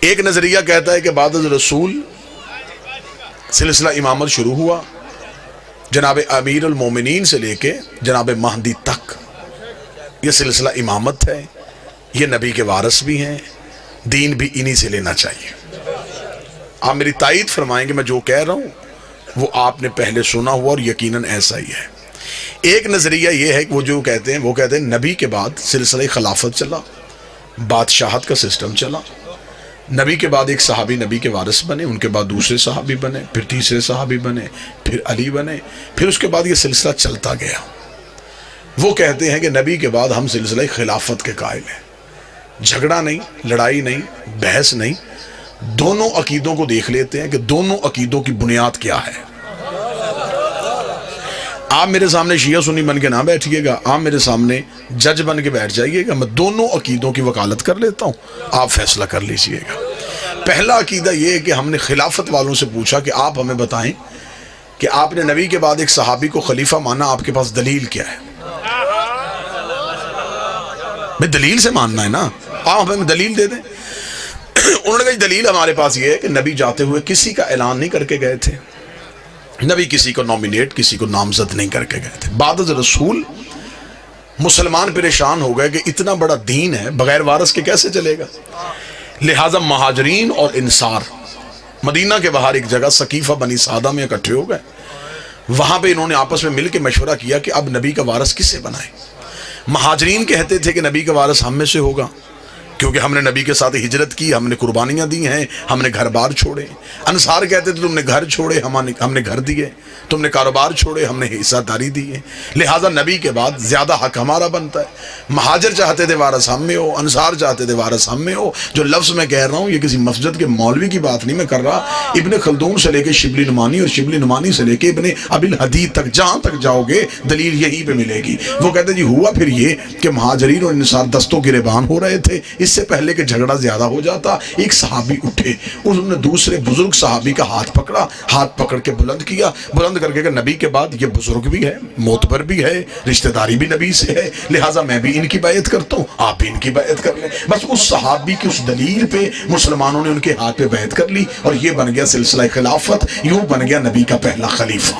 ایک نظریہ کہتا ہے کہ بعد از رسول سلسلہ امامت شروع ہوا، جناب امیر المومنین سے لے کے جناب مہدی تک یہ سلسلہ امامت ہے، یہ نبی کے وارث بھی ہیں، دین بھی انہی سے لینا چاہیے۔ آپ میری تائید فرمائیں گے میں جو کہہ رہا ہوں وہ آپ نے پہلے سنا ہوا اور یقیناً ایسا ہی ہے۔ ایک نظریہ یہ ہے کہ وہ کہتے ہیں نبی کے بعد سلسلہ خلافت چلا، بادشاہت کا سسٹم چلا، نبی کے بعد ایک صحابی نبی کے وارث بنے، ان کے بعد دوسرے صحابی بنے، پھر تیسرے صحابی بنے، پھر علی بنے، پھر اس کے بعد یہ سلسلہ چلتا گیا۔ وہ کہتے ہیں کہ نبی کے بعد ہم سلسلہ خلافت کے قائل ہیں، جھگڑا نہیں، لڑائی نہیں، بحث نہیں، دونوں عقیدوں کو دیکھ لیتے ہیں کہ دونوں عقیدوں کی بنیاد کیا ہے۔ آپ میرے سامنے شیعہ سنی بن کے نہ بیٹھیے گا، آپ میرے سامنے جج بن کے بیٹھ جائیے گا، میں دونوں عقیدوں کی وکالت کر لیتا ہوں، آپ فیصلہ کر لیجئے گا۔ پہلا عقیدہ یہ ہے کہ ہم نے خلافت والوں سے پوچھا کہ آپ ہمیں بتائیں کہ آپ نے نبی کے بعد ایک صحابی کو خلیفہ مانا، آپ کے پاس دلیل کیا ہے؟ میں دلیل سے ماننا ہے نا، آپ ہمیں دلیل دے دیں۔ انہوں نے کہا دلیل ہمارے پاس یہ ہے کہ نبی جاتے ہوئے کسی کا اعلان نہیں کر کے گئے تھے، نبی کسی کو نومینیٹ، کسی کو نامزد نہیں کر کے گئے تھے۔ بعد از رسول مسلمان پریشان ہو گئے کہ اتنا بڑا دین ہے بغیر وارث کے کیسے چلے گا، لہٰذا مہاجرین اور انصار مدینہ کے باہر ایک جگہ سقیفہ بنی سعدہ میں اکٹھے ہو گئے۔ وہاں پہ انہوں نے آپس میں مل کے مشورہ کیا کہ اب نبی کا وارث کسے بنائیں۔ مہاجرین کہتے تھے کہ نبی کا وارث ہم میں سے ہوگا، کیونکہ ہم نے نبی کے ساتھ ہجرت کی، ہم نے قربانیاں دی ہیں، ہم نے گھر بار چھوڑے۔ انصار کہتے تھے تم نے گھر چھوڑے، ہم نے گھر دیے، تم نے کاروبار چھوڑے، ہم نے حصہ داری دی ہے، لہٰذا نبی کے بعد زیادہ حق ہمارا بنتا ہے۔ مہاجر چاہتے تھے وارث ہم میں ہو، انصار چاہتے تھے وارث ہم میں ہو۔ جو لفظ میں کہہ رہا ہوں یہ کسی مسجد کے مولوی کی بات نہیں میں کر رہا، ابن خلدون سے لے کے شبلی نعمانی اور شبلی نعمانی سے لے کے ابن ابی الحدید تک جہاں تک جاؤ گے دلیل یہیں پہ ملے گی۔ وہ کہتے جی ہوا پھر یہ کہ مہاجرین اور انصار دستوں گریبان ہو رہے تھے، اس سے پہلے کہ جھگڑا زیادہ ہو جاتا ایک صحابی اٹھے، انہوں نے دوسرے بزرگ صحابی کا ہاتھ پکڑا، ہاتھ پکڑ کے بلند کیا، بلند کر کے کہ نبی کے بعد یہ بزرگ بھی ہے، معتبر بھی ہے، رشتہ داری بھی نبی سے ہے، لہٰذا میں بھی ان کی بیعت کرتا ہوں، آپ بھی ان کی بیعت کر لیں۔ بس اس صحابی کی اس دلیل پہ مسلمانوں نے ان کے ہاتھ پہ بیعت کر لی اور یہ بن گیا سلسلہ خلافت، یوں بن گیا نبی کا پہلا خلیفہ۔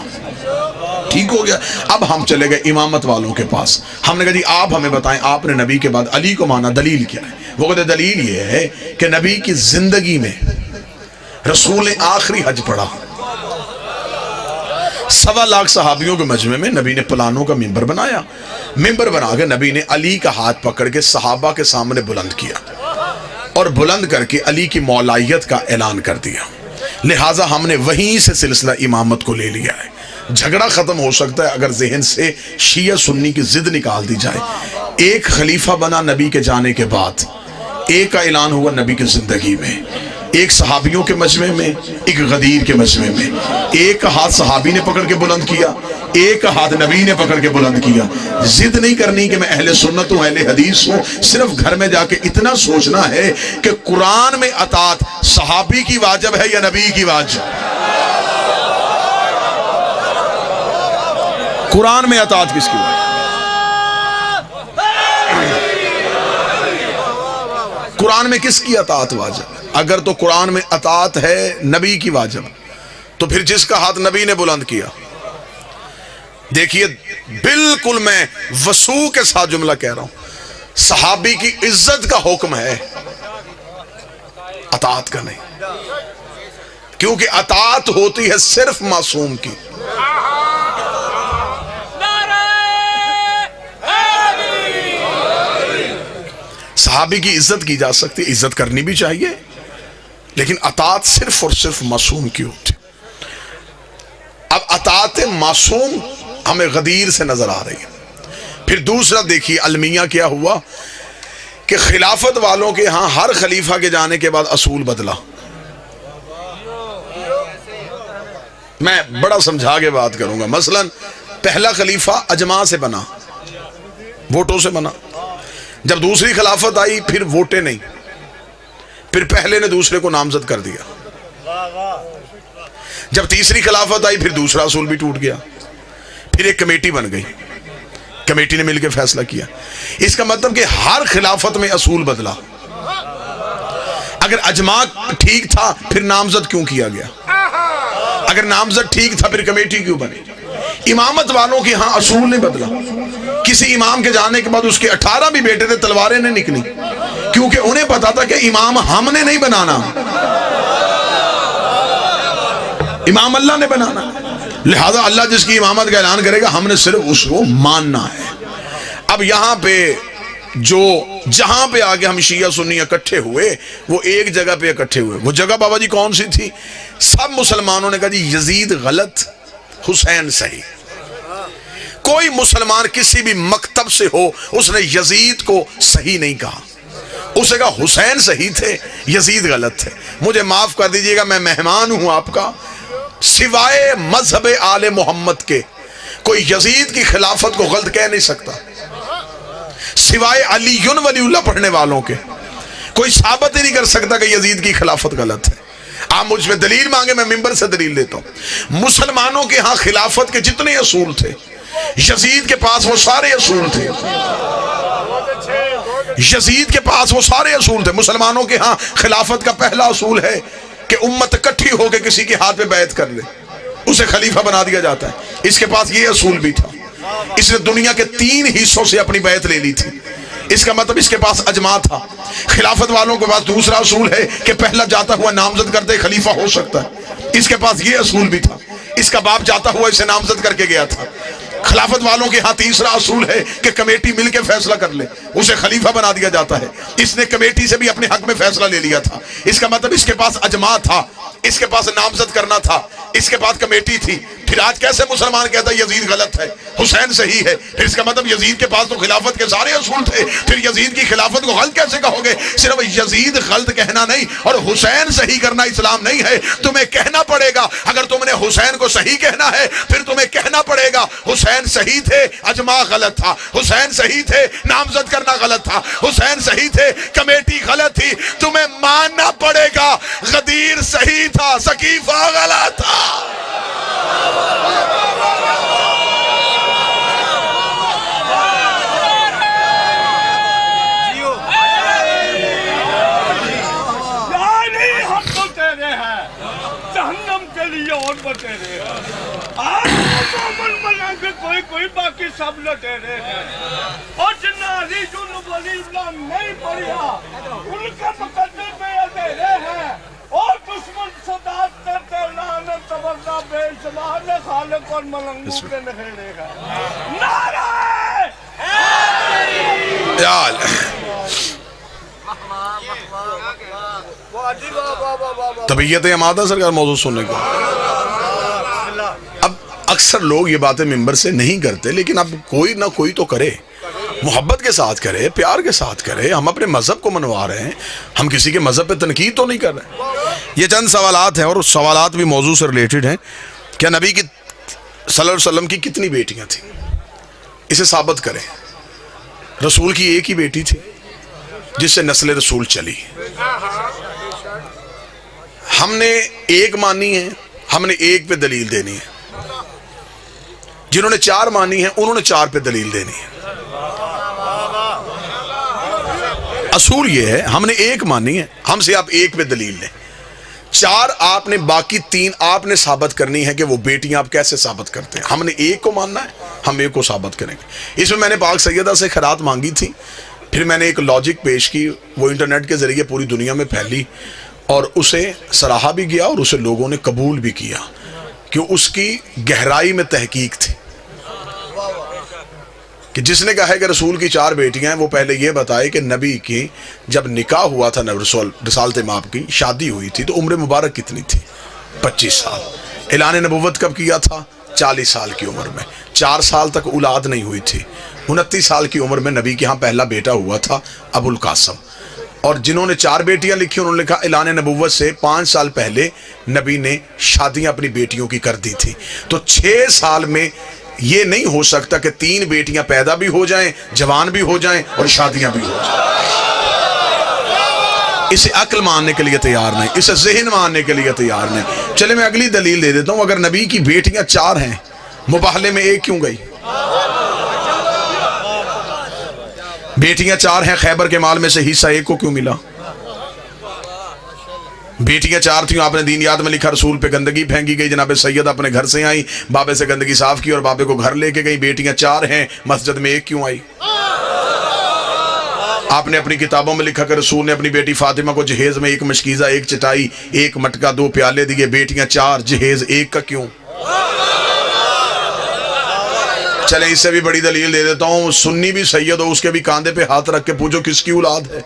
ٹھیک ہو گیا۔ اب ہم چلے گئے امامت والوں کے پاس، ہم نے کہا جی آپ ہمیں بتائیں آپ نے نبی کے بعد علی کو مانا، دلیل کیا ہے؟ وہ کہتے دلیل یہ ہے کہ نبی کی زندگی میں رسول نے آخری حج پڑھا، 1.25 لاکھ صحابیوں کے مجمع میں نبی نے پلانوں کا ممبر بنایا، ممبر بنا کے نبی نے علی کا ہاتھ پکڑ کے صحابہ کے سامنے بلند کیا اور بلند کر کے علی کی مولائیت کا اعلان کر دیا، لہٰذا ہم نے وہیں سے سلسلہ امامت کو لے لیا ہے۔ جھگڑا ختم ہو سکتا ہے اگر ذہن سے شیعہ سنی کی ضد نکال دی جائے۔ ایک خلیفہ بنا نبی کے جانے کے بعد، ایک کا اعلان ہوا نبی کی زندگی میں، ایک صحابیوں کے مجمع میں، ایک غدیر کے مجمع میں، ایک کا ہاتھ صحابی نے پکڑ کے بلند کیا، ایک کا ہاتھ نبی نے پکڑ کے بلند کیا۔ ضد نہیں کرنی کہ میں اہل سنت ہوں، اہل حدیث ہوں، صرف گھر میں جا کے اتنا سوچنا ہے کہ قرآن میں اطاعت صحابی کی واجب ہے یا نبی کی واجب؟ قرآن میں اطاعت کس کی واجب؟ قرآن میں کس کی اطاعت واجب؟ اگر تو قرآن میں اطاعت ہے نبی کی واجب، تو پھر جس کا ہاتھ نبی نے بلند کیا، دیکھیے بالکل میں وسوع کے ساتھ جملہ کہہ رہا ہوں، صحابی کی عزت کا حکم ہے، اطاعت کا نہیں، کیونکہ اطاعت ہوتی ہے صرف معصوم کی۔ صحابی کی عزت کی جا سکتی، عزت کرنی بھی چاہیے، لیکن اطاعت صرف اور صرف معصوم کی ہوتی۔ اب اطاعت معصوم ہمیں غدیر سے نظر آ رہی ہے۔ پھر دوسرا دیکھیے المیہ کیا ہوا کہ خلافت والوں کے ہاں ہر خلیفہ کے جانے کے بعد اصول بدلا۔ میں بڑا سمجھا کے بات کروں گا۔ مثلا پہلا خلیفہ اجماع سے بنا، ووٹوں سے بنا، جب دوسری خلافت آئی پھر ووٹیں نہیں، پھر پہلے نے دوسرے کو نامزد کر دیا، جب تیسری خلافت آئی پھر دوسرا اصول بھی ٹوٹ گیا، پھر ایک کمیٹی بن گئی، کمیٹی نے مل کے فیصلہ کیا۔ اس کا مطلب کہ ہر خلافت میں اصول بدلا۔ اگر اجماع ٹھیک تھا پھر نامزد کیوں کیا گیا؟ اگر نامزد ٹھیک تھا پھر کمیٹی کیوں بنی؟ امامت والوں کے ہاں اصول نہیں بدلا. کسی امام کے جانے کے بعد اس کے 18 بھی بیٹے تھے، تلواریں نہیں نکلی، کیونکہ انہیں پتا تھا کہ امام ہم نے نہیں بنانا، امام اللہ نے بنانا. لہذا اللہ جس کی امامت کا اعلان کرے گا ہم نے صرف اس کو ماننا ہے. اب یہاں پہ جہاں پہ آگے ہم شیعہ سنی اکٹھے ہوئے وہ ایک جگہ پہ اکٹھے ہوئے. وہ جگہ بابا جی کون سی تھی؟ سب مسلمانوں نے کہا جی یزید غلط، حسین صحیح. کوئی مسلمان کسی بھی مکتب سے ہو اس نے یزید کو صحیح نہیں کہا، اسے کہا حسین صحیح تھے، یزید غلط تھے. مجھے معاف کر دیجئے گا، میں مہمان ہوں آپ کا. سوائے مذہب آل محمد کے کوئی یزید کی خلافت کو غلط کہہ نہیں سکتا. سوائے علی ولی اللہ پڑھنے والوں کے کوئی ثابت ہی نہیں کر سکتا کہ یزید کی خلافت غلط ہے. آپ مجھ پہ دلیل مانگے، میں ممبر سے دلیل دیتا ہوں. مسلمانوں کے ہاں خلافت کے جتنے اصول تھے یزید کے پاس وہ سارے اصول تھے. یزید کے پاس وہ سارے اصول تھے. مسلمانوں کے ہاں خلافت کا پہلا اصول ہے کہ امت اکٹھی ہو کے کسی کے ہاتھ پہ بیعت کر لے، اسے خلیفہ بنا دیا جاتا ہے. اس کے پاس یہ اصول بھی تھا. اس نے دنیا کے 3 حصوں سے اپنی بیعت لے لی تھی. اس کا مطلب اس کے پاس اجماع تھا. خلافت والوں کے پاس دوسرا اصول ہے کہ پہلا جاتا ہوا نامزد کرتے خلیفہ ہو سکتا ہے. اس کے پاس یہ اصول بھی تھا. اس کا باپ جاتا ہوا اسے نامزد کر کے گیا تھا. خلافت والوں کے ہاں تیسرا اصول ہے کہ کمیٹی مل کے فیصلہ کر لے، اسے خلیفہ بنا دیا جاتا ہے. اس نے کمیٹی سے بھی اپنے حق میں فیصلہ لے لیا تھا. اس کا مطلب اس کے پاس اجماع تھا، اس کے پاس نامزد کرنا تھا، اس کے بعد کمیٹی تھی. پھر آج کیسے مسلمان کہتا ہے یزید غلط ہے، حسین صحیح ہے؟ پھر اس کا مطلب یزید کے پاس تو خلافت کے سارے اصول تھے، پھر یزید کی خلافت کو غلط کیسے کہو گے؟ صرف یزید غلط کہنا نہیں اور حسین صحیح کرنا اسلام نہیں ہے. تمہیں کہنا پڑے گا، اگر تم نے حسین کو صحیح کہنا ہے پھر تمہیں کہنا پڑے گا حسین صحیح تھے، اجماع غلط تھا. حسین صحیح تھے، نامزد کرنا غلط تھا. حسین صحیح تھے، کمیٹی غلط تھی. تمہیں ماننا پڑے گا غدیر صحیح تھا، سقیفہ غلط تھا. کوئی باقی سب لٹیرے ہیں اور جنازی جو ولی اللہ نہیں پڑھا ان کے مقدر پہ اندھیرے ہیں اور دشمن صدات کرتے لعنت تبرہ بے شمار نے خالق اور ملنگوں کے نخیرے ہیں. نعرہ یال طبیعت امادہ سرکار موضوع سننے کو. اب اکثر لوگ یہ باتیں ممبر سے نہیں کرتے، لیکن اب کوئی نہ کوئی تو کرے، محبت کے ساتھ کرے، پیار کے ساتھ کرے. ہم اپنے مذہب کو منوا رہے ہیں، ہم کسی کے مذہب پہ تنقید تو نہیں کر رہے. یہ چند سوالات ہیں اور اس سوالات بھی موضوع سے ریلیٹڈ ہیں. کیا نبی کی صلی اللہ علیہ وسلم کی کتنی بیٹیاں تھیں؟ اسے ثابت کریں. رسول کی ایک ہی بیٹی تھی جس سے نسل رسول چلی. ہم نے ایک مانی ہے، ہم نے ایک پہ دلیل دینی ہے. جنہوں نے 4 مانی ہیں انہوں نے 4 پہ دلیل دینی ہے. اصول یہ ہے ہم نے ایک مانی ہے، ہم سے آپ ایک پہ دلیل لیں. 4 آپ نے، باقی 3 آپ نے ثابت کرنی ہے کہ وہ بیٹیاں آپ کیسے ثابت کرتے ہیں. ہم نے ایک کو ماننا ہے، ہم ایک کو ثابت کریں گے. اس میں نے پاک سیدہ سے خیرات مانگی تھی، پھر میں نے ایک لاجک پیش کی، وہ انٹرنیٹ کے ذریعے پوری دنیا میں پھیلی اور اسے سراہا بھی گیا اور اسے لوگوں نے قبول بھی کیا کہ اس کی گہرائی میں تحقیق تھی. کہ جس نے کہا ہے کہ رسول کی 4 بیٹیاں ہیں وہ پہلے یہ بتائے کہ نبی کی جب نکاح ہوا تھا، رسالت مآب کی شادی ہوئی تھی تو عمر مبارک کتنی تھی؟ 25 سال. اعلان نبوت کب کیا تھا؟ 40 سال کی عمر میں. 4 سال تک اولاد نہیں ہوئی تھی. 29 سال کی عمر میں نبی کے ہاں پہلا بیٹا ہوا تھا ابو القاسم. اور جنہوں نے 4 بیٹیاں لکھی انہوں نے لکھا اعلان نبوت سے 5 سال پہلے نبی نے شادیاں اپنی بیٹیوں کی کر دی تھی. تو 6 سال میں یہ نہیں ہو سکتا کہ 3 بیٹیاں پیدا بھی ہو جائیں، جوان بھی ہو جائیں اور شادیاں بھی ہو جائیں. اسے عقل ماننے کے لیے تیار نہیں، اسے ذہن ماننے کے لیے تیار نہیں. چلے میں اگلی دلیل دے دیتا ہوں. اگر نبی کی بیٹیاں 4 ہیں، مباہلے میں 1 کیوں گئی؟ بیٹیاں 4 ہیں، خیبر کے مال میں سے حصہ 1 کو کیوں ملا؟ بیٹیاں 4 تھیں، آپ نے دینیات میں لکھا رسول پہ گندگی پھینکی گئی، جناب سید اپنے گھر سے آئی، بابے سے گندگی صاف کی اور بابے کو گھر لے کے گئی۔ بیٹیاں 4 ہیں، مسجد میں 1 کیوں آئی؟ آپ نے اپنی کتابوں میں لکھا کہ رسول نے اپنی بیٹی فاطمہ کو جہیز میں 1 مشکیزہ، 1 چٹائی، 1 مٹکا، 2 پیالے دیے۔ بیٹیاں 4، جہیز 1 کا کیوں؟ چلیں اس سے بھی بڑی دلیل دے دیتا ہوں، سنی بھی سید ہو، اس کے بھی کاندھے پہ ہاتھ رکھ کے پوچھو کس کی اولاد ہے،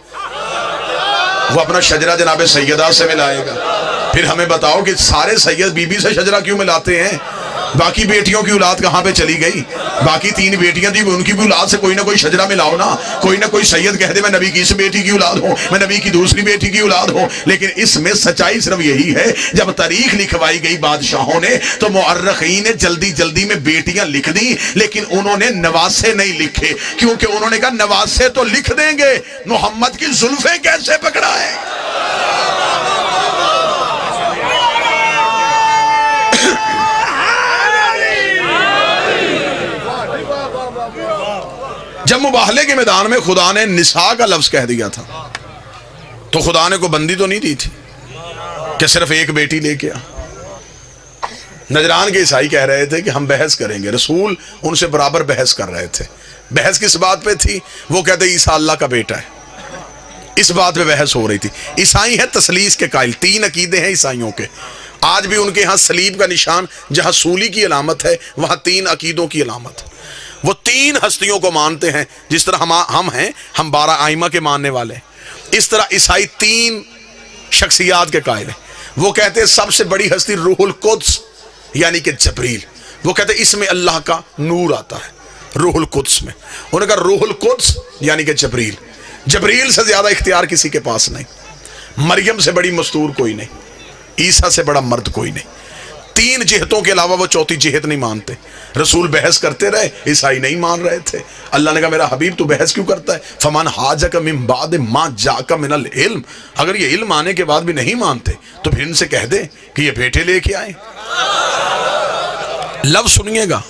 وہ اپنا شجرہ جناب سیدہ سے ملائے گا۔ پھر ہمیں بتاؤ کہ سارے سید بی بی سے شجرہ کیوں ملاتے ہیں؟ باقی بیٹیوں کی اولاد کہاں پہ چلی گئی؟ باقی 3 بیٹیاں تھیں، ان کی بھی اولاد سے کوئی نہ کوئی شجرہ ملاؤ نا، کوئی نہ کوئی سید کہہ دے میں نبی کی اس بیٹی کی اولاد ہوں، میں نبی کی دوسری بیٹی کی اولاد ہوں۔ لیکن اس میں سچائی صرف یہی ہے، جب تاریخ لکھوائی گئی بادشاہوں نے تو مؤرخین نے جلدی جلدی میں بیٹیاں لکھ دی، لیکن انہوں نے نواسے نہیں لکھے، کیونکہ انہوں نے کہا نواسے تو لکھ دیں گے، محمد کی زلفیں کیسے پکڑائیں؟ جب مباہلے کے میدان میں خدا نے نساء کا لفظ کہہ دیا تھا تو خدا نے کو بندی تو نہیں دی تھی کہ صرف 1 بیٹی لے کے آ۔ نجران کے عیسائی کہہ رہے تھے کہ ہم بحث کریں گے، رسول ان سے برابر بحث کر رہے تھے۔ بحث کس بات پہ تھی؟ وہ کہتے عیسیٰ اللہ کا بیٹا ہے، اس بات پہ بحث ہو رہی تھی۔ عیسائی ہے تثلیث کے قائل، 3 عقیدے ہیں عیسائیوں کے، آج بھی ان کے ہاں صلیب کا نشان جہاں سولی کی علامت ہے وہاں 3 عقیدوں کی علامت ہے۔ وہ 3 ہستیوں کو مانتے ہیں، جس طرح ہم ہیں، ہم 12 آئمہ کے ماننے والے ہیں، اس طرح عیسائی 3 شخصیات کے قائل ہیں۔ وہ کہتے ہیں سب سے بڑی ہستی روح القدس یعنی کہ جبریل، وہ کہتے ہیں اس میں اللہ کا نور آتا ہے روح القدس میں۔ انہوں نے کہا روح القدس یعنی کہ جبریل، جبریل سے زیادہ اختیار کسی کے پاس نہیں، مریم سے بڑی مستور کوئی نہیں، عیسیٰ سے بڑا مرد کوئی نہیں۔ 3 جہتوں کے علاوہ وہ 4تھی جہت نہیں مانتے۔ رسول بحث کرتے رہے، عیسائی نہیں مان رہے تھے۔ اللہ نے کہا میرا حبیب تو بحث کیوں کرتا ہے؟ فمن حاجک من بعد ما جاءک من العلم، اگر یہ علم آنے کے بعد بھی نہیں مانتے تو پھر ان سے کہہ دے کہ یہ بیٹے لے کے آئیں۔ لفظ سنیے گا،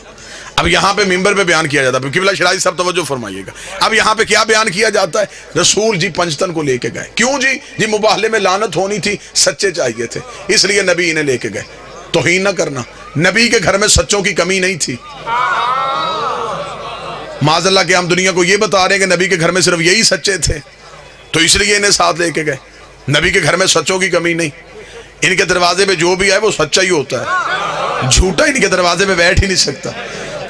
اب یہاں پہ ممبر پہ بیان کیا جاتا ہے، قبلہ شرائع صاحب توجہ فرمائیے گا، اب یہاں پہ کیا بیان کیا جاتا ہے؟ رسول جی پنجتن کو لے کے گئے، کیوں جی مباہلے میں لعنت ہونی تھی، سچے چاہیے تھے، اس لیے نبی انہیں لے کے گئے۔ توہین نہ کرنا، نبی کے گھر میں سچوں کی کمی نہیں تھی۔ معاذ اللہ کہ ہم دنیا کو یہ بتا رہے ہیں کہ نبی کے گھر میں صرف یہی سچے تھے تو اس لیے انہیں ساتھ لے کے گئے۔ نبی کے گھر میں سچوں کی کمی نہیں، ان کے دروازے پہ جو بھی آئے وہ سچا ہی ہوتا ہے، جھوٹا ان کے دروازے پہ بیٹھ ہی نہیں سکتا۔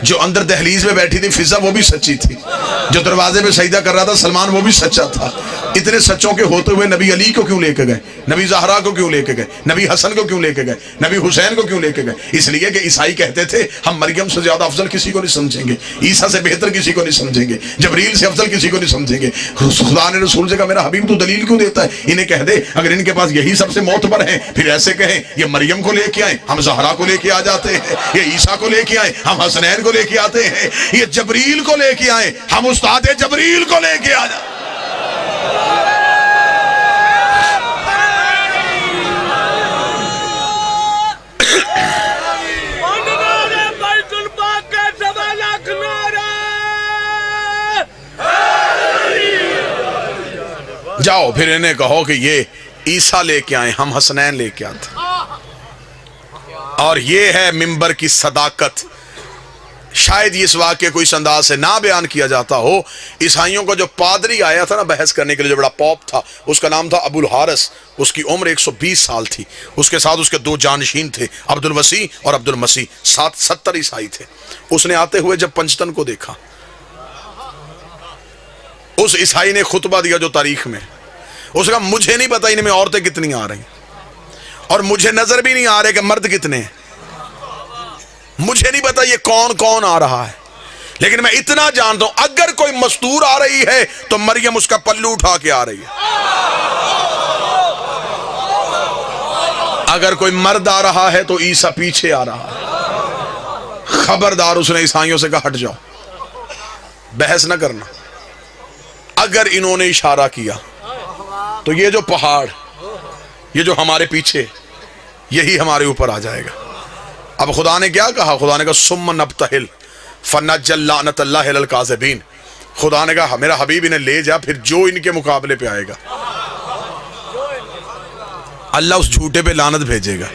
جو اندر دہلیز میں بیٹھی تھی فضا وہ بھی سچی تھی، جو دروازے پہ سجدہ کر رہا تھا سلمان وہ بھی سچا تھا۔ اتنے سچوں کے ہوتے ہوئے نبی علی کو کیوں لے کے گئے؟ نبی زہرا کو کیوں لے کے گئے؟ نبی حسن کو کیوں لے کے گئے؟ نبی حسین کو کیوں لے کے گئے؟ اس لیے کہ عیسائی کہتے تھے ہم مریم سے زیادہ افضل کسی کو نہیں سمجھیں گے، عیسیٰ سے بہتر کسی کو نہیں سمجھیں گے، جبریل سے افضل کسی کو نہیں سمجھیں گے۔ خدا نے رسول سے کہا میرا حبیب تو دلیل کیوں دیتا ہے؟ انہیں کہہ دے اگر ان کے پاس یہی سب سے معتبر ہیں پھر ایسے کہیں یہ مریم کو لے کے آئیں ہم زہرا کو لے کے آ جاتے ہیں، یہ عیسیٰ کو لے کے آئیں ہم حسنین کو لے کے آتے ہیں، یہ جبریل کو لے کے آئیں ہم استاد جبریل کو لے کے آ جائیں۔ جاؤ پھر انہیں کہو کہ یہ عیسیٰ لے کے آئیں ہم حسنین لے کے آتے۔ اور یہ ہے ممبر کی صداقت۔ شاید اس واقعے کو اس انداز سے نہ بیان کیا جاتا ہو۔ عیسائیوں کا جو پادری آیا تھا نا بحث کرنے کے لیے، جو بڑا پوپ تھا، اس کا نام تھا ابو الحارث، اس کی عمر 120 سال تھی، اس کے ساتھ اس کے 2 جانشین تھے، عبد الوسیع اور عبد المسیح، 70 عیسائی تھے۔ اس نے آتے ہوئے جب پنجتن کو دیکھا، اس عیسائی نے خطبہ دیا جو تاریخ میں، اس کا مجھے نہیں پتا ان میں عورتیں کتنی آ رہی اور مجھے نظر بھی نہیں آ رہے کہ مرد کتنے ہیں، مجھے نہیں پتا یہ کون کون آ رہا ہے، لیکن میں اتنا جانتا ہوں اگر کوئی مستور آ رہی ہے تو مریم اس کا پلو اٹھا کے آ رہی ہے، اگر کوئی مرد آ رہا ہے تو عیسیٰ پیچھے آ رہا ہے۔ خبردار، اس نے عیسائیوں سے کہا ہٹ جاؤ، بحث نہ کرنا۔ اگر انہوں نے اشارہ کیا تو یہ جو پہاڑ، یہ جو ہمارے پیچھے، یہی ہمارے اوپر آ جائے گا۔ اب خدا نے کیا کہا؟ خدا نے کہا ثم نبتہل فنجعل لعنت اللہ علی الکاذبین۔ خدا نے کہا میرا حبیب انہیں لے جا، پھر جو ان کے مقابلے پہ آئے گا اللہ اس جھوٹے پہ لعنت بھیجے گا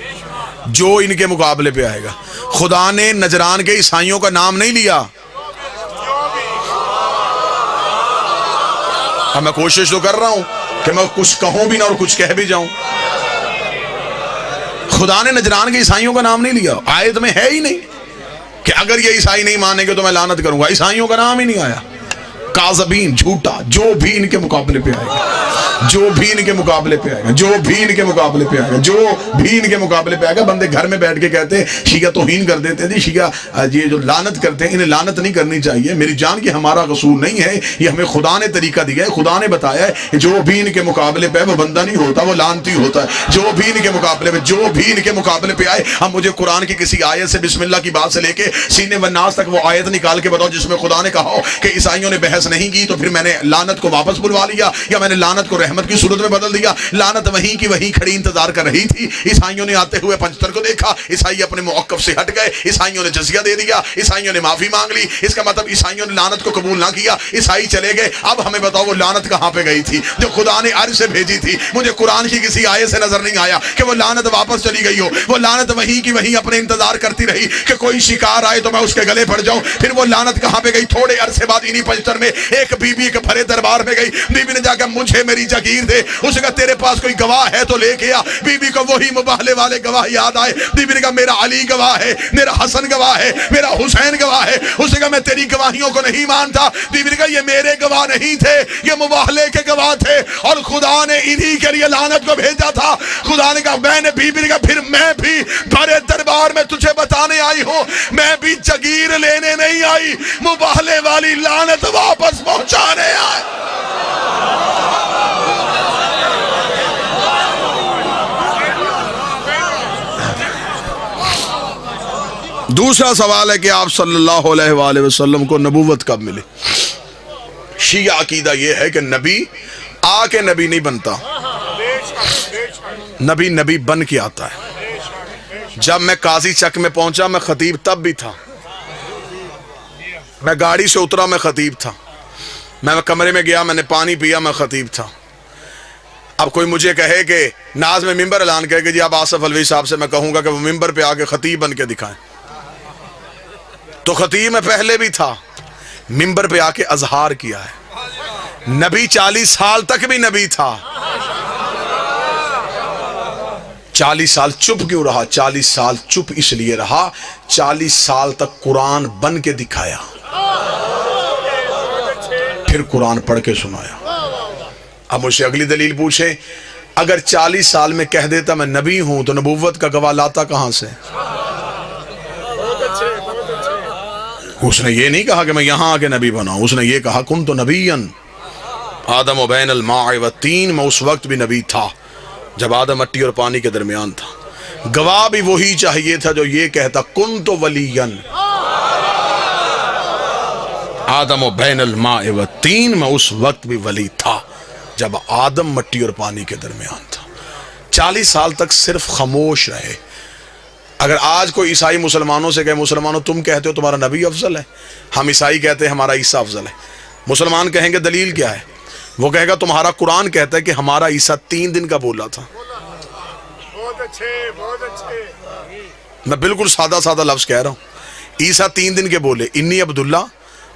جو ان کے مقابلے پہ آئے گا. خدا نے نجران کے عیسائیوں کا نام نہیں لیا. اب میں کوشش تو کر رہا ہوں کہ میں کچھ کہوں بھی نہ اور کچھ کہہ بھی جاؤں. خدا نے نجران کے عیسائیوں کا نام نہیں لیا. آیت میں ہے ہی نہیں کہ اگر یہ عیسائی نہیں مانیں گے تو میں لعنت کروں گا. عیسائیوں کا نام ہی نہیں آیا. کاذبین، جھوٹا، جو بھی ان کے مقابلے پہ آئے گا، جو بھی ان کے مقابلے پہ آئے گا، جو بھی ان کے مقابلے پہ آئے گا، جو بھی ان کے مقابلے پہ آئے گا. بندے گھر میں بیٹھ کے کہتے ہیں شیعہ توہین کر دیتے ہیں، شیعہ یہ جو لعنت کرتے ہیں، انہیں لعنت نہیں کرنی چاہیے. میری جان کی ہمارا قصور نہیں ہے، یہ ہمیں خدا نے طریقہ دیا ہے. خدا نے بتایا ہے جو بھی ان کے مقابلے پہ وہ بندہ نہیں ہوتا، وہ لعنتی ہوتا ہے. جو بھی ان کے مقابلے پہ، جو بھی ان کے مقابلے پہ آئے. اب مجھے قرآن کی کسی آیت سے، بسم اللہ کی بات سے لے کے سینے والناس تک وہ آیت نکال کے بتاؤ جس میں خدا نے کہا ہو کہ عیسائیوں نے بحث نہیں کی تو پھر میں نے لعنت کو واپس بلوا لیا، یا میں نے لعنت کو رحمت کی صورت میں بدل دیا. لعنت وہیں کی وہیں کھڑی انتظار کر رہی تھی. عیسائیوں نے آتے ہوئے پنجتر کو دیکھا، عیسائی اپنے موقف سے ہٹ گئے، عیسائیوں نے جزیہ دے دیا، عیسائیوں نے معافی مانگ لی. اس کا مطلب عیسائیوں نے لعنت کو قبول نہ کیا، عیسائی چلے گئے. اب ہمیں بتاؤ وہ لعنت کہاں پہ گئی تھی جو خدا نے عرش سے بھیجی تھی؟ مجھے قرآن کی کسی آیت سے نظر نہیں آیا کہ وہ لعنت واپس چلی گئی ہو. وہ لعنت وہیں کی وہیں اپنے انتظار کرتی رہی کہ کوئی شکار آئے تو میں اس کے گلے پڑ جاؤں. پھر وہ لعنت کہاں پہ گئی؟ تھوڑے عرصے بعد انہی پنجتر میں ایک بی بی کے بھرے دربار میں گئی. بی بی نے جا کے مجھے میری جگیر دے. اس نے کہا تیرے پاس کوئی گواہ ہے تو لے کے آ. بی بی کو وہی مباہلے والے گواہ یاد آئے. بی بی نے کہا میرا علی گواہ ہے، میرا حسن گواہ ہے، میرا حسین گواہ ہے. اس نے کہا میں تیری گواہیوں کو نہیں مانتا. بی بی نے کہا یہ میرے گواہ نہیں تھے، یہ مباہلے کے گواہ تھے، اور خدا نے انہی کے لیے لعنت کو بھیجا تھا. خدا نے کہا میں نے، بی بی نے کہا پھر میں بھی بڑے دربار میں تجھے بتانے آئی ہوں، میں بھی جگیر لینے نہیں آئی، مباہلے والی لعنت واپس پہنچانے آئی. دوسرا سوال ہے کہ آپ صلی اللہ علیہ وآلہ وسلم کو نبوت کب ملی؟ شیعہ عقیدہ یہ ہے کہ نبی آ کے نبی نہیں بنتا، نبی نبی بن کے آتا ہے. جب میں قاضی چک میں پہنچا میں خطیب تب بھی تھا، میں گاڑی سے اترا میں خطیب تھا، میں کمرے میں گیا میں نے پانی پیا میں خطیب تھا. اب کوئی مجھے کہے کہ ناز میں ممبر اعلان کرے کہ جی آپ آصف الوی صاحب سے، میں کہوں گا کہ وہ ممبر پہ آ کے خطیب بن کے دکھائیں. تو خطیب میں پہلے بھی تھا، ممبر پہ آ کے اظہار کیا ہے. نبی 40 سال تک بھی نبی تھا. 40 سال چپ کیوں رہا؟ 40 سال چپ اس لیے رہا 40 سال تک قرآن بن کے دکھایا، پھر قرآن پڑھ کے سنایا. اب مجھ سے اگلی دلیل پوچھیں، اگر 40 سال میں کہہ دیتا میں نبی ہوں تو نبوت کا گواہ لاتا کہاں سے؟ اس نے یہ نہیں کہا کہ میں یہاں آ کے نبی بناؤں، اس نے یہ کہا کنت نبیًا آدم و بین الماء والطین، میں اس وقت بھی نبی تھا جب آدم مٹی اور پانی کے درمیان تھا. گواہ بھی وہی چاہیے تھا جو یہ کہتا کنت ولیًا آدم و بین الماء والطین، میں اس وقت بھی ولی تھا جب آدم مٹی اور پانی کے درمیان تھا. 40 سال تک صرف خاموش رہے. اگر آج کوئی عیسائی مسلمانوں سے کہے مسلمانوں تم کہتے ہو تمہارا نبی افضل ہے، ہم عیسائی کہتے ہیں ہمارا عیسیٰ افضل ہے. مسلمان کہیں گے دلیل کیا ہے؟ وہ کہے گا تمہارا قرآن کہتا ہے کہ ہمارا عیسیٰ 3 دن کا بولا تھا. میں بالکل سادہ سادہ لفظ کہہ رہا ہوں، عیسیٰ 3 دن کے بولے انی عبداللہ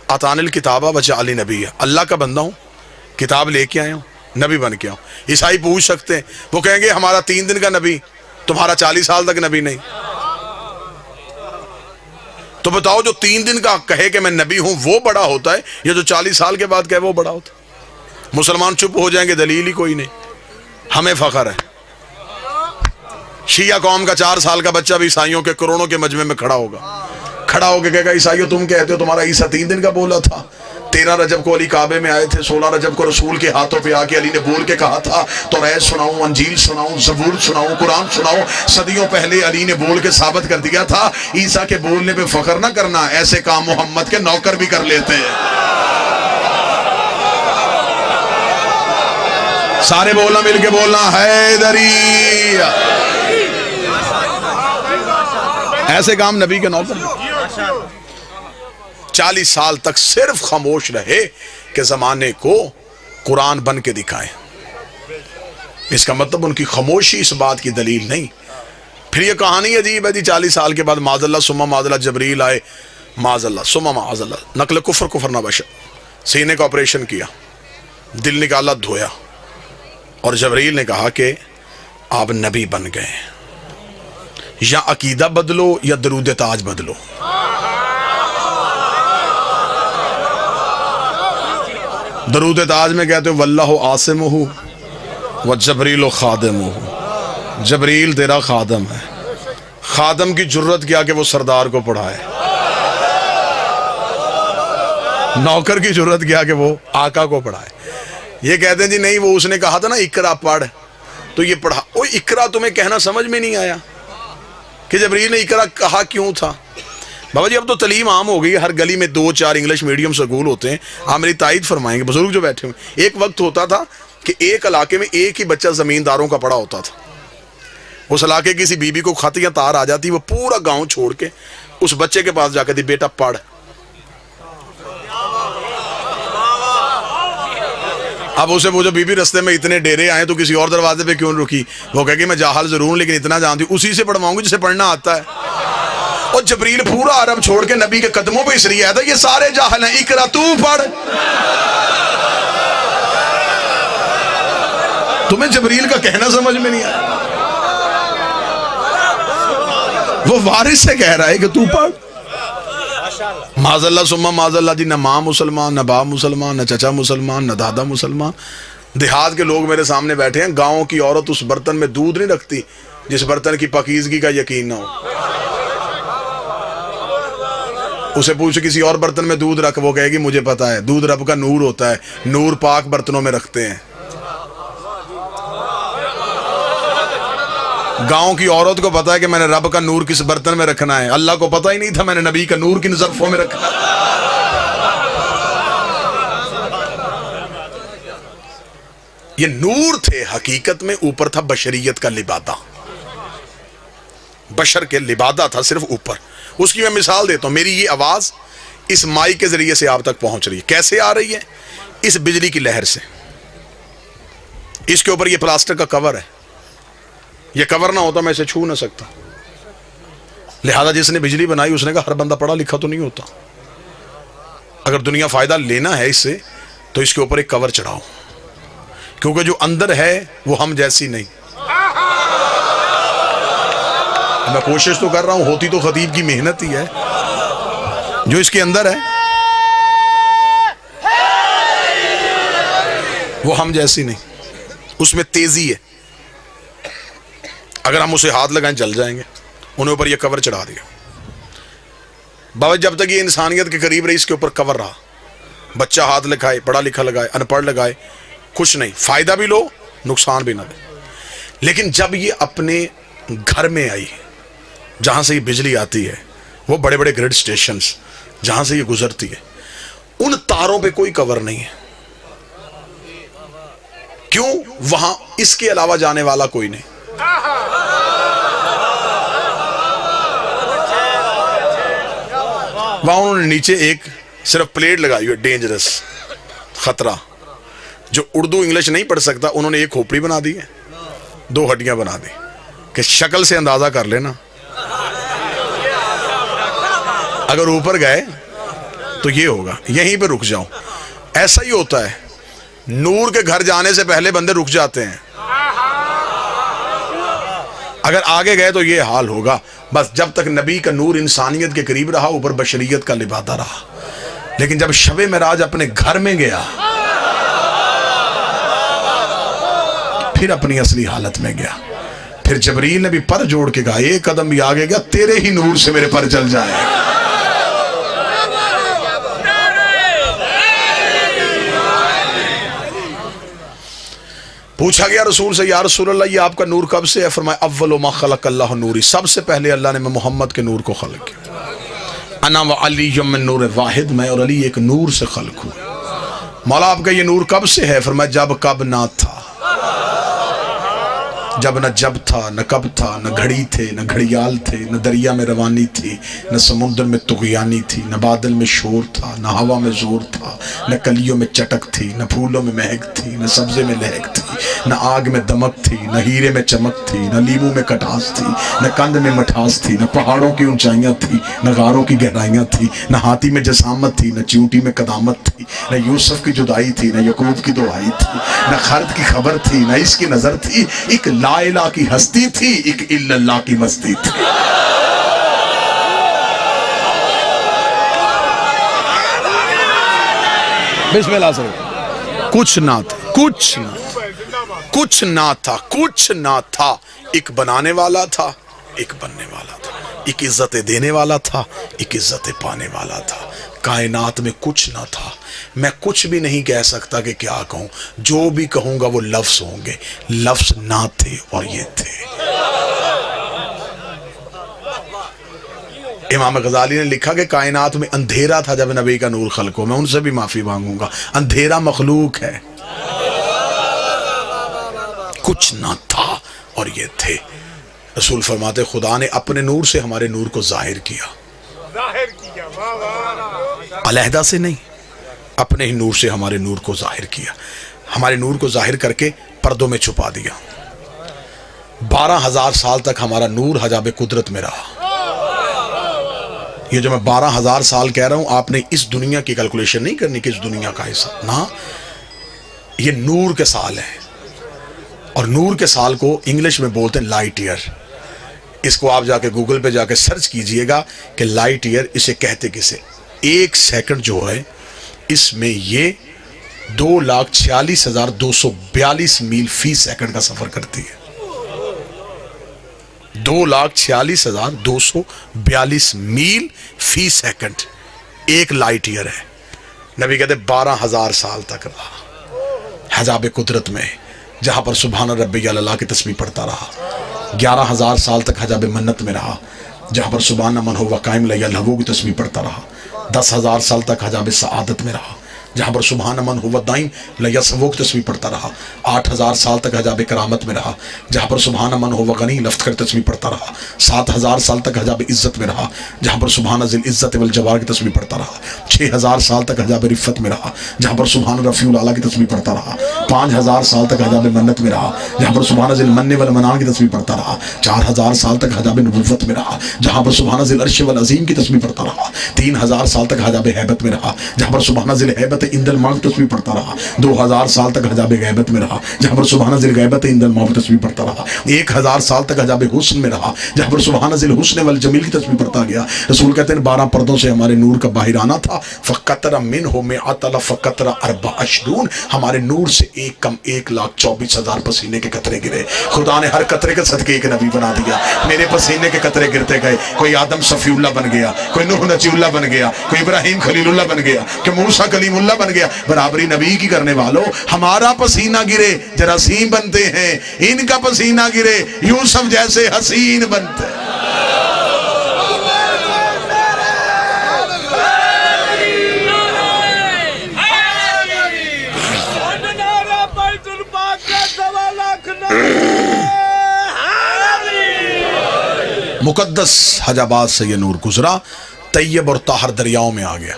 اتانی الکتاب وجعلنی نبی، اللہ کا بندہ ہوں، کتاب لے کے آیا ہوں، نبی بن کے آؤں. عیسائی پوچھ سکتے ہیں، وہ کہیں گے ہمارا 3 دن کا نبی، تمہارا 40 سال تک نبی نہیں. تو بتاؤ جو 3 دن کا کہے کہ میں نبی ہوں وہ بڑا ہوتا ہے یا جو 40 سال کے بعد کہے وہ بڑا ہوتا ہے؟ مسلمان چپ ہو جائیں گے، دلیل ہی کوئی نہیں. ہمیں فخر ہے، شیعہ قوم کا 4 سال کا بچہ بھی عیسائیوں کے کروڑوں کے مجمع میں کھڑا ہوگا، کھڑا ہو کے کہے گا عیسائیوں تم کہتے ہو تمہارا عیسیٰ 3 دن کا بولا تھا. 13 رجب کو علی کعبے میں آئے تھے، 16 رجب کو رسول کے ہاتھوں پہ آ کے علی نے بول کے کہا تھا توریت سناؤں، انجیل سناؤں، زبور سناؤں، قرآن سناؤں. صدیوں پہلے علی نے بول کے ثابت کر دیا تھا. عیسیٰ کے بولنے پہ فخر نہ کرنا، ایسے کام محمد کے نوکر بھی کر لیتے ہیں. سارے بولنا، مل کے بولنا، حیدری. ایسے کام نبی کے نوکر. 40 سال تک صرف خاموش رہے کہ زمانے کو قرآن بن کے دکھائے. اس کا مطلب ان کی خاموشی اس بات کی دلیل نہیں. پھر یہ کہانی عجیب ہے جی، 40 سال کے بعد معاذ اللہ ثم معاذ اللہ جبریل آئے، معاذ اللہ ثم معاذ اللہ، نقل کفر نہ بشر، سینے کا آپریشن کیا، دل نکالا، دھویا، اور جبریل نے کہا کہ آپ نبی بن گئے، یا عقیدہ بدلو یا درود تاج بدلو. درود تاج میں کہتے ہو واللہ عاصمہ وجبریل خادمہ، جبریل تیرا خادم ہے. خادم کی جرت کیا کہ وہ سردار کو پڑھائے، نوکر کی جرت کیا کہ وہ آقا کو پڑھائے. یہ کہتے ہیں جی نہیں، وہ اس نے کہا تھا نا اقرا پڑھ، تو یہ پڑھا. وہ اقرا تمہیں کہنا سمجھ میں نہیں آیا کہ جبریل نے اقرا کہا کیوں تھا؟ بابا جی اب تو تعلیم عام ہو گئی ہے، ہر گلی میں 2-4 انگلش میڈیم سکول ہوتے ہیں. آپ میری تائید فرمائیں گے بزرگ جو بیٹھے ہوئے. ایک وقت ہوتا تھا کہ ایک علاقے میں ایک ہی بچہ زمینداروں کا پڑا ہوتا تھا. اس علاقے کی کسی بیوی کو خط یا تار آ جاتی، وہ پورا گاؤں چھوڑ کے اس بچے کے پاس جا کے دی بیٹا پڑھ. اب اسے وہ جو بی بی رستے میں اتنے ڈیرے آئے تو کسی اور دروازے پہ کیوں رکی؟ وہ کہے کہ میں جاہل ضرور ہوں لیکن اتنا جانتی ہوں، اسی سے پڑھواؤں گی جسے پڑھنا آتا ہے. اور جبریل پورا عرب چھوڑ کے نبی کے قدموں پہ اس لیے آیا تھا یہ سارے جاہل ہیں، اقرا تو پڑھ. تمہیں جبریل کا کہنا سمجھ میں نہیں آیا، وہ وارث سے کہہ رہا ہے کہ تو پڑھ. معاذ اللہ ثم معاذ اللہ جی، نہ ماں مسلمان، نہ باپ مسلمان، نہ چچا مسلمان، نہ دادا مسلمان. دیہات کے لوگ میرے سامنے بیٹھے ہیں، گاؤں کی عورت اس برتن میں دودھ نہیں رکھتی جس برتن کی پاکیزگی کا یقین نہ ہو. اسے پوچھ کسی اور برتن میں دودھ رکھ، وہ کہے گی مجھے پتا ہے دودھ رب کا نور ہوتا ہے، نور پاک برتنوں میں رکھتے ہیں. گاؤں کی عورت کو پتا ہے کہ میں نے رب کا نور کس برتن میں رکھنا ہے، اللہ کو پتا ہی نہیں تھا میں نے نبی کا نور کن ظرفوں میں رکھنا ہے. یہ نور تھے حقیقت میں، اوپر تھا بشریت کا لبادہ، بشر کے لبادہ تھا صرف اوپر. اس کی میں مثال دیتا ہوں. میری یہ آواز اس مائی کے ذریعے سے آپ تک پہنچ رہی ہے. کیسے آ رہی ہے؟ اس بجلی کی لہر سے. اس کے اوپر یہ پلاسٹک کا کور ہے، یہ کور نہ ہوتا میں اسے چھو نہ سکتا. لہذا جس نے بجلی بنائی اس نے کہا ہر بندہ پڑھا لکھا تو نہیں ہوتا، اگر دنیا فائدہ لینا ہے اس سے تو اس کے اوپر ایک کور چڑھاؤ، کیونکہ جو اندر ہے وہ ہم جیسی نہیں. میں کوشش تو کر رہا ہوں، ہوتی تو خطیب کی محنت ہی ہے. جو اس کے اندر ہے وہ ہم جیسی نہیں، اس میں تیزی ہے. اگر ہم اسے ہاتھ لگائیں چل جائیں گے. انہیں اوپر یہ کور چڑھا دیا. بابا جب تک یہ انسانیت کے قریب رہی اس کے اوپر کور رہا. بچہ ہاتھ لگائے، پڑھا لکھا لگائے، ان پڑھ لگائے، کچھ نہیں، فائدہ بھی لو نقصان بھی نہ دے. لیکن جب یہ اپنے گھر میں آئی جہاں سے یہ بجلی آتی ہے، وہ بڑے بڑے گریڈ سٹیشنز جہاں سے یہ گزرتی ہے، ان تاروں پہ کوئی کور نہیں ہے. کیوں؟ وہاں اس کے علاوہ جانے والا کوئی نہیں. وہاں انہوں نے نیچے ایک صرف پلیٹ لگائی ہوئی، ڈینجرس، خطرہ. جو اردو انگلش نہیں پڑھ سکتا انہوں نے ایک کھوپڑی بنا دی ہے، 2 ہڈیاں بنا دی کہ شکل سے اندازہ کر لینا اگر اوپر گئے تو یہ ہوگا، یہیں پہ رک جاؤ. ایسا ہی ہوتا ہے، نور کے گھر جانے سے پہلے بندے رک جاتے ہیں، اگر آگے گئے تو یہ حال ہوگا. بس جب تک نبی کا نور انسانیت کے قریب رہا، اوپر بشریت کا لبادہ رہا. لیکن جب شب معراج اپنے گھر میں گیا پھر اپنی اصلی حالت میں گیا. پھر جبریل نے بھی پر جوڑ کے کہا ایک قدم بھی آگے گیا تیرے ہی نور سے میرے پر جل جائے. پوچھا گیا رسول سے یا رسول اللہ یہ آپ کا نور کب سے ہے؟ فرمایا اول ما خلق اللہ نوری، سب سے پہلے اللہ نے محمد کے نور کو خلق کیا. انا و علی من نور واحد، میں اور علی ایک نور سے خلق ہوں. مولا آپ کا یہ نور کب سے ہے؟ فرمایا جب کب نہ تھا، جب نہ جب تھا نہ کب تھا، نہ گھڑی تھے نہ گھڑیال تھے، نہ دریا میں روانی تھی نہ سمندر میں طغیانی تھی، نہ بادل میں شور تھا نہ ہوا میں زور تھا، نہ کلیوں میں چٹک تھی نہ پھولوں میں مہک تھی، نہ سبزے میں لہک تھی، نہ آگ میں دمک تھی نہ ہیرے میں چمک تھی، نہ لیموں میں کٹاس تھی نہ کند میں مٹھاس تھی، نہ پہاڑوں کی اونچائیاں تھی نہ غاروں کی گہرائیاں تھی، نہ ہاتھی میں جسامت تھی نہ چیونٹی میں قدامت تھی، نہ یوسف کی جدائی تھی نہ یعقوب کی دعائی تھی، نہ خرد کی خبر تھی نہ اس کی نظر تھی، ایک لا الہ کی ہستی تھی ایک الا اللہ کی مستی تھی۔ بسم اللہ سے کچھ نہ تھا، کچھ نہ تھا، کچھ نہ تھا، ایک بنانے والا تھا ایک بننے والا تھا، ایک عزت دینے والا تھا ایک عزت پانے والا تھا۔ کائنات میں کچھ نہ تھا، میں کچھ بھی نہیں کہہ سکتا کہ کیا کہوں، جو بھی کہوں گا وہ لفظ ہوں گے، لفظ نہ تھے اور یہ تھے۔ امام غزالی نے لکھا کہ کائنات میں اندھیرا تھا جب نبی کا نور خلق ہو، میں ان سے بھی معافی مانگوں گا، اندھیرا مخلوق ہے، کچھ نہ تھا اور یہ تھے۔ رسول فرماتے خدا نے اپنے نور سے ہمارے نور کو ظاہر کیا، علیحدہ سے نہیں، اپنے ہی نور سے ہمارے نور کو ظاہر کیا، ہمارے نور کو ظاہر کر کے پردوں میں چھپا دیا۔ 12,000 سال تک ہمارا نور حجاب قدرت میں رہا۔ یہ جو میں 12,000 سال کہہ رہا ہوں، آپ نے اس دنیا کی کیلکولیشن نہیں کرنی کہ اس دنیا کا حصہ، نہ، یہ نور کے سال ہیں، اور نور کے سال کو انگلش میں بولتے ہیں لائٹ ایئر۔ اس کو آپ جا کے گوگل پہ جا کے سرچ کیجئے گا کہ لائٹ ایئر اسے کہتے کسے۔ 1 سیکنڈ جو ہے اس میں یہ 2,46,242 میل فی سیکنڈ کا سفر کرتی ہے۔ 2,46,242 میل فی سیکنڈ ایک لائٹ ایئر ہے۔ نبی کہتے 12,000 سال تک رہا حجاب قدرت میں، جہاں پر سبحان ربی اللہ کی تسبیح پڑھتا رہا۔ 11,000 سال تک حجاب منت میں رہا، جہاں پر سبحان من ہوا قائم لیا لہو کی تسبیح پڑھتا رہا۔ 10,000 سال تک حجاب سعادت میں رہا، جہاں پر سبحان من ہوا دائم لیا سبو کی تسبیح پڑھتا رہا۔ 8,000 سال تک حجاب کرامت میں رہا، جہاں پر سبحان من ہوا غنی لفظ کر تسبیح پڑھتا رہا۔ 7,000 سال تک حجاب عزت میں رہا، جہاں پر سبحان ذی العزت والجبار کی تسبیح پڑھتا رہا۔ 6,000 سال تک حجاب رفت میں رہا، جہاں پر سبحان رفیع الاعلیٰ کی تسبیح پڑھتا رہا۔ 5,000 سال تک حجاب منت میں رہا، جہاں پر سبحان ذی المن والمنان کی تسبیح پڑھتا رہا۔ 4,000 سال تک حجاب نبوت میں رہا، جہاں پر سبحان ذی العرش والعظیم کی تسبیح پڑھتا رہا۔ 3,000 سال تک حجاب ہیبت میں رہا، جہاں پر سبحان ذی الہیبت عند الموت تسبیح پڑھتا رہا۔ 2,000 سال تک حجاب غیبت میں رہا، جہاں پر سبحان ذی الغیبت عند الموت تسبیح پڑھتا رہا۔ 1,000 سال تک حجاب حسن میں رہا، جہاں پر سبحان ذی الحسن والجمیل کی تسبیح پڑھتا گیا۔ رسول کہتے ہیں 12 پردوں سے ہمارے نور کا باہر آنا تھا۔ فقطر منہ مئۃ الف فقطر 24، ہمارے نور سے ایک کم 1,24,000 پسینے کے قطرے گرے۔ خدا نے ہر قطرے کے صدقے ایک نبی بنا دیا۔ میرے پسینے کے قطرے گرتے گئے، کوئی آدم صفی اللہ بن گیا، کوئی نوح نجی اللہ بن گیا، کوئی ابراہیم خلیل اللہ بن گیا، کوئی موسیٰ کلیم اللہ بن گیا۔ برابری نبی کی کرنے والوں، ہمارا پسینہ گرے جراثیم بنتے ہیں، ان کا پسینہ گرے یوسف جیسے حسین بنتے ہیں۔ مقدس حجابات سے یہ نور گزرا، طیب اور طاہر دریاؤں میں آ گیا،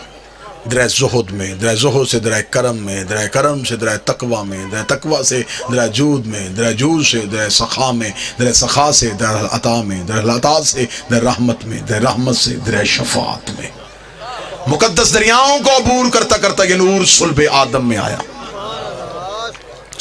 درہ زہد میں، درہ زہد سے درہ کرم میں، درہ کرم سے درہ تقوی میں، درہ تقوی سے درہ جود میں، درہ جود سے درہ سخا میں، درہ سخا سے درہ عطا میں، درہ عطا سے درہ رحمت میں، درہ رحمت سے درہ شفاعت میں۔ مقدس دریاؤں کو عبور کرتا کرتا یہ نور صلب آدم میں آیا،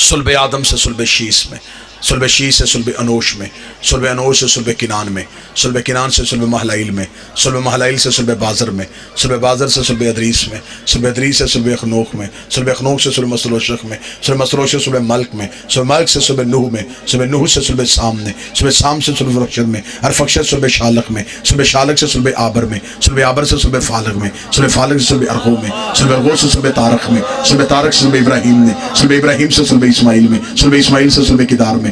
صلب آدم سے صلب شیس میں، صلب شیس سے صلب انوش میں، صلب انوش سے صلب کنان میں، صلب کنان سے صلب محلائل میں، صلب محلائل سے صلب بازر میں، صلب بازر سے صلب ادریس میں، صلب ادریس سے صلب اخنوخ میں، صلب اخنوخ سے صلب مسروشخ میں، صلب مسروش سے صلب ملک میں، صلب ملک سے صلب نوح میں، صلب نوح سے صلب سام میں، صلب سام سے صلب رخشد میں، ارفخشد صلب شالق میں، صلب شالق سے صلب آبر میں، صلب آبر سے صلب فالق میں، صلب فالق سے صلب ارغو میں، صلب ارغو سے صلب تارق میں، صلب تارق سے صلب ابراہیم میں، صلب ابراہیم سے صلب اسماعیل میں، صلب اسماعیل سے صلب کدار میں،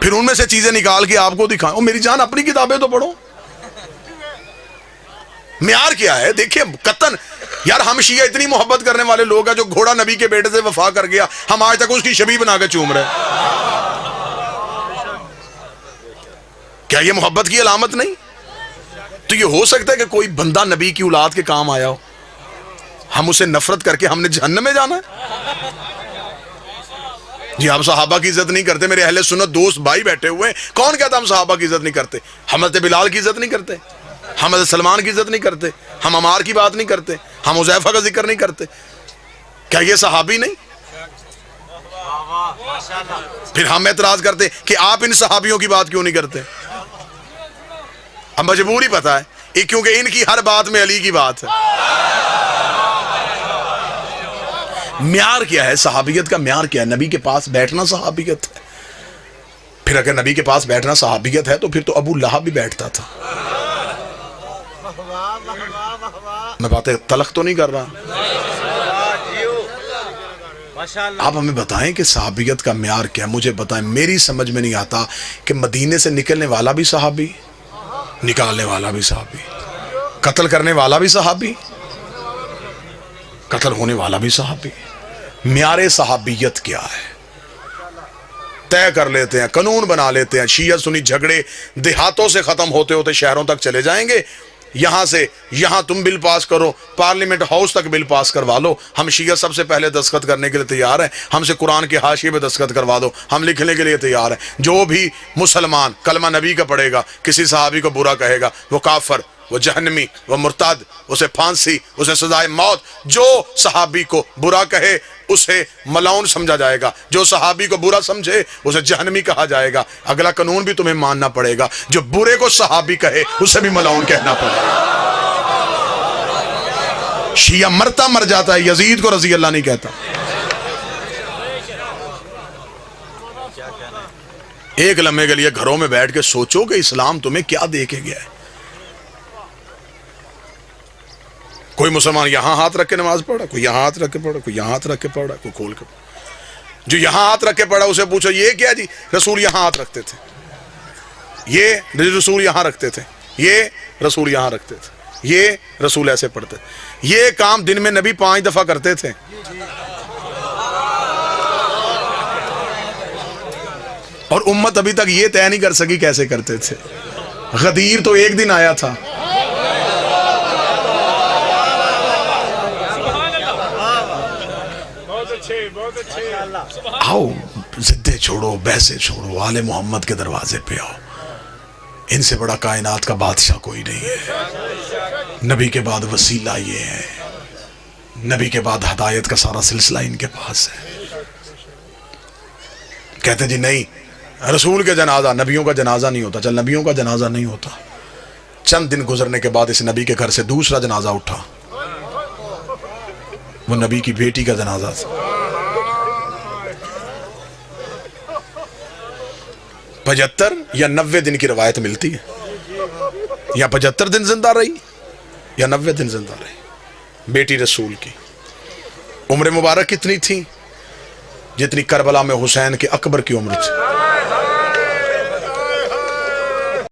پھر ان میں سے چیزیں نکال کے آپ کو دکھائیں. او میری جان اپنی کتابیں تو پڑھو. معیار کیا ہے دیکھیں قطن. یار ہم شیعہ اتنی محبت کرنے والے لوگ ہیں, جو گھوڑا نبی کے بیٹے سے وفا کر گیا ہم آج تک اس کی شبیہ بنا کے چوم رہے. کیا یہ محبت کی علامت نہیں؟ تو یہ ہو سکتا ہے کہ کوئی بندہ نبی کی اولاد کے کام آیا ہو, ہم اسے نفرت کر کے ہم نے جہنم میں جانا ہے؟ جی ہم صحابہ کی عزت نہیں کرتے. میرے اہل سنت دوست بھائی بیٹھے ہوئے ہیں, کون کہتا ہم صحابہ کی عزت نہیں کرتے؟ حضرت بلال کی عزت نہیں کرتے, ہم حضرت سلمان کی عزت نہیں کرتے, ہم عمار کی بات نہیں کرتے, ہم حذیفہ کا ذکر نہیں کرتے. کیا یہ صحابی نہیں؟ پھر ہم اعتراض کرتے کہ آپ ان صحابیوں کی بات کیوں نہیں کرتے؟ ہم مجبوری پتا ہے کیونکہ ان کی ہر بات میں علی کی بات ہے. معیار کیا ہے صحابیت کا؟ معیار کیا ہے؟ نبی کے پاس بیٹھنا صحابیت ہے. پھر اگر نبی کے پاس بیٹھنا صحابیت ہے تو پھر تو ابو لہب بھی بیٹھتا تھا. میں باتیں تلخ تو نہیں کر رہا. آپ ہمیں بتائیں کہ صحابیت کا معیار کیا ہے؟ مجھے بتائیں. میری سمجھ میں نہیں آتا کہ مدینے سے نکلنے والا بھی صحابی, نکالنے والا بھی صحابی, قتل کرنے والا بھی صحابی, قتل ہونے والا بھی صحابی. معیار صحابیت کیا ہے؟ طے کر لیتے ہیں, قانون بنا لیتے ہیں. شیعہ سنی جھگڑے دیہاتوں سے ختم ہوتے ہوتے شہروں تک چلے جائیں گے. یہاں سے یہاں تم بل پاس کرو, پارلیمنٹ ہاؤس تک بل پاس کروا لو. ہم شیعہ سب سے پہلے دستخط کرنے کے لیے تیار ہیں. ہم سے قرآن کے حاشیے پہ دستخط کروا دو, ہم لکھنے کے لیے تیار ہیں. جو بھی مسلمان کلمہ نبی کا پڑھے گا, کسی صحابی کو برا کہے گا, وہ کافر, وہ جہنمی, وہ مرتد, اسے پھانسی, اسے سزائے موت. جو صحابی کو برا کہے اسے ملعون سمجھا جائے گا, جو صحابی کو برا سمجھے اسے جہنمی کہا جائے گا. اگلا قانون بھی تمہیں ماننا پڑے گا, جو برے کو صحابی کہے اسے بھی ملعون کہنا پڑے گا. شیعہ مرتا مر جاتا ہے, یزید کو رضی اللہ نہیں کہتا. ایک لمحے کے لیے گھروں میں بیٹھ کے سوچو کہ اسلام تمہیں کیا دے کے گیا ہے. کوئی مسلمان یہاں ہاتھ رکھ کے نماز پڑھا, کوئی یہاں ہاتھ رکھ کے پڑھا, کوئی یہاں ہاتھ رکھ کے پڑھا, کوئی کھول کے پڑھا. جو یہاں ہاتھ رکھ کے پڑھا اسے پوچھو یہ کیا جی؟ رسول یہاں ہاتھ رکھتے تھے, یہ رسول یہاں رکھتے تھے, یہ رسول یہاں رکھتے تھے, یہ رسول ایسے پڑھتے تھے. یہ کام دن میں نبی 5 دفعہ کرتے تھے. اور امت ابھی تک یہ طے نہیں کر سکی کیسے کرتے تھے. غدیر تو ایک دن آیا تھا, آؤ ضدیں چھوڑو, بحثیں چھوڑو, آل محمد کے دروازے پہ آؤ. ان سے بڑا کائنات کا بادشاہ کوئی نہیں ہے. نبی کے بعد وسیلہ یہ ہے, نبی کے بعد ہدایت کا سارا سلسلہ ان کے پاس ہے. کہتے جی نہیں رسول کے جنازہ, نبیوں کا جنازہ نہیں ہوتا. چل نبیوں کا جنازہ نہیں ہوتا. چند دن گزرنے کے بعد اس نبی کے گھر سے دوسرا جنازہ اٹھا, وہ نبی کی بیٹی کا جنازہ تھا. 75 یا 90 دن کی روایت ملتی ہے, یا 75 دن زندہ رہی یا 90 دن زندہ رہی بیٹی رسول کی. عمر مبارک کتنی تھی؟ جتنی کربلا میں حسین کے اکبر کی عمر تھی.